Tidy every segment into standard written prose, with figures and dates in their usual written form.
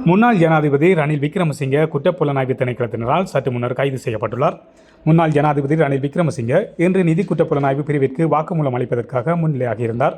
முன்னாள் ஜனாதிபதி ரணில் விக்ரமசிங்கே குற்றப்புலனாய்வு திணைக்களத்தினரால் சற்று முன்னர் கைது செய்யப்பட்டுள்ளார். முன்னாள் ஜனாதிபதி ரணில் விக்ரமசிங்கே இன்று நிதி குற்றப்புலனாய்வு பிரிவிற்கு வாக்குமூலம் அளிப்பதற்காக முன்னிலையாகியிருந்தார்.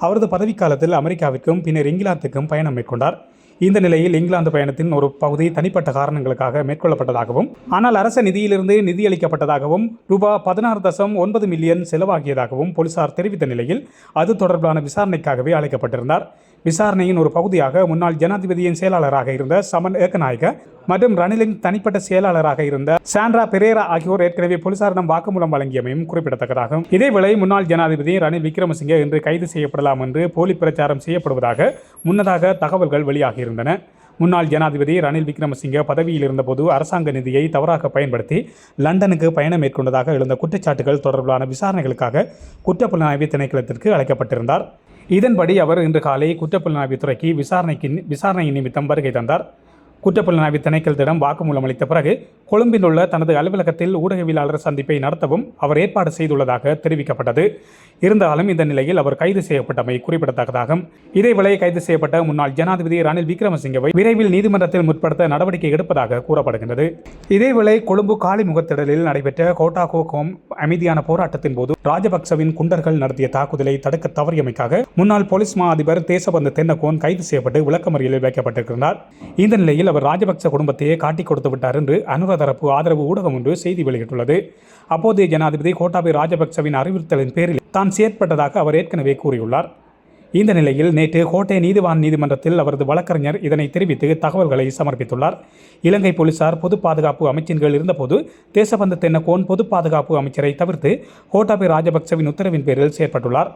அவரது பதவிக்காலத்தில் அமெரிக்காவிற்கும் பின்னர் இங்கிலாந்துக்கும் பயணம் மேற்கொண்டார். இந்த நிலையில் இங்கிலாந்து பயணத்தின் ஒரு பகுதி தனிப்பட்ட காரணங்களுக்காக மேற்கொள்ளப்பட்டதாகவும், ஆனால் அரச நிதியிலிருந்து நிதியளிக்கப்பட்டதாகவும் ரூபாய் 16.9 மில்லியன் செலவாகியதாகவும் போலீசார் தெரிவித்த நிலையில் அது தொடர்பான விசாரணைக்காகவே அழைக்கப்பட்டிருந்தார். விசாரணையின் ஒரு பகுதியாக முன்னாள் ஜனாதிபதியின் செயலாளராக இருந்த சமன் ஏக்கநாயக்க மற்றும் ரணிலின் தனிப்பட்ட செயலாளராக இருந்த சாண்ட்ரா பெரேரா ஆகியோர் ஏற்கனவே போலீசாரிடம் வாக்குமூலம் வழங்கியமையும் குறிப்பிடத்தக்கதாகும். இதேவேளை முன்னாள் ஜனாதிபதி ரணில் விக்ரமசிங்கே இன்று கைது செய்யப்படலாம் என்று போலி பிரச்சாரம் செய்யப்படுவதாக முன்னதாக தகவல்கள் வெளியாகியிருந்தன. முன்னாள் ஜனாதிபதி ரணில் விக்ரமசிங்கே பதவியில் இருந்தபோது அரசாங்க நிதியை தவறாக பயன்படுத்தி லண்டனுக்கு பயணம் மேற்கொண்டதாக எழுந்த குற்றச்சாட்டுகள் தொடர்பான விசாரணைகளுக்காக குற்றப்புலனாய்வு திணைக்களத்திற்கு அழைக்கப்பட்டிருந்தார். இதன்படி அவர் இன்று காலை குற்றப்புலனாய்வு துறைக்கு விசாரணையின் நிமித்தம் வருகை தந்தார். குற்றப்புலனாய்வு திணைக்களத்திடம் வாக்குமூலம் அளித்த பிறகு கொழும்பில் உள்ள தனது அலுவலகத்தில் ஊடகவியலாளர் சந்திப்பை நடத்தவும் அவர் ஏற்பாடு செய்துள்ளதாக தெரிவிக்கப்பட்டது. இருந்தாலும் இந்த நிலையில் அவர் கைது செய்யப்பட்டமை குறிப்பிடத்தக்கதாகும். இதேவேளை கைது செய்யப்பட்ட முன்னாள் ஜனாதிபதி ரணில் விக்ரமசிங்கவை விரைவில் நீதிமன்றத்தில் முற்படுத்த நடவடிக்கை எடுப்பதாக கூறப்படுகின்றது. இதேவேளை கொழும்பு காலிமுகத்திடலில் நடைபெற்ற கோட்டாகோகோம் அமைதியான போராட்டத்தின் போது ராஜபக்சவின் குண்டர்கள் நடத்திய தாக்குதலை தடுக்க தவறியமைக்காக முன்னாள் போலீஸ் மா அதிபர் தேசபந்து தென்னகோன் கைது செய்யப்பட்டு விளக்கமறியலில் வைக்கப்பட்டிருக்கிறார். இந்த நிலையில் அவர் ராஜபக்ச குடும்பத்தையே காட்டிக் கொடுத்து விட்டார் என்று அனுர தரப்பு ஆதரவு ஊடகம் ஒன்று செய்தி வெளியிட்டுள்ளது. அப்போதைய ஜனாதிபதி கோட்டாபய ராஜபக்சவின் அறிவுறுத்தலின் பேரில் தான் செயற்பட்டதாக அவர் ஏற்கனவே கூறியுள்ளார். இந்த நிலையில் நேற்று கோட்டை நீதிவான் நீதிமன்றத்தில் அவரது வழக்கறிஞர் இதனை தெரிவித்து தகவல்களை சமர்ப்பித்துள்ளார். இலங்கை போலீசார் பொது பாதுகாப்பு அமைச்சின் கீழ் இருந்தபோது தேசபந்து தென்னகோன் பொது பாதுகாப்பு அமைச்சரை தவிர்த்து கோட்டாபய ராஜபக்சவின் உத்தரவின் பேரில் செயற்பட்டுள்ளார்.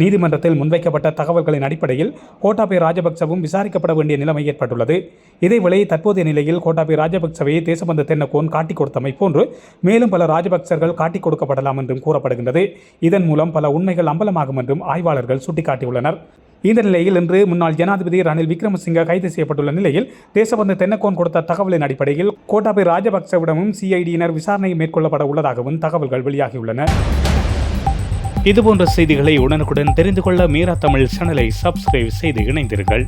நீதிமன்றத்தில் முன்வைக்கப்பட்ட தகவல்களின் அடிப்படையில் கோட்டாபய ராஜபக்சவும் விசாரிக்கப்பட வேண்டிய நிலைமை ஏற்பட்டுள்ளது. இதேவேளை தற்போதைய நிலையில் கோட்டாபய ராஜபக்சவை தேசபந்து தென்னகோன் காட்டிக் கொடுத்தமை போன்று மேலும் பல ராஜபக்சர்கள் காட்டிக் கொடுக்கப்படலாம் என்றும் கூறப்படுகின்றது. இதன் மூலம் பல உண்மைகள் அம்பலமாகும் என்றும் ஆய்வாளர்கள் சுட்டிக்காட்டியுள்ளனர். இந்த நிலையில் இன்று முன்னாள் ஜனாதிபதி ரணில் விக்ரமசிங்கே கைது செய்யப்பட்டுள்ள நிலையில் தேசபந்து தென்னகோன் கொடுத்த தகவலின் அடிப்படையில் கோட்டாபய ராஜபக்சவிடமும் சிஐடியினர் விசாரணை மேற்கொள்ளப்பட உள்ளதாகவும் தகவல்கள் வெளியாகியுள்ளன. இதுபோன்ற செய்திகளை உடனுக்குடன் தெரிந்து கொள்ள மீரா தமிழ் சேனலை சப்ஸ்கிரைப் செய்து இணைந்தீர்கள்.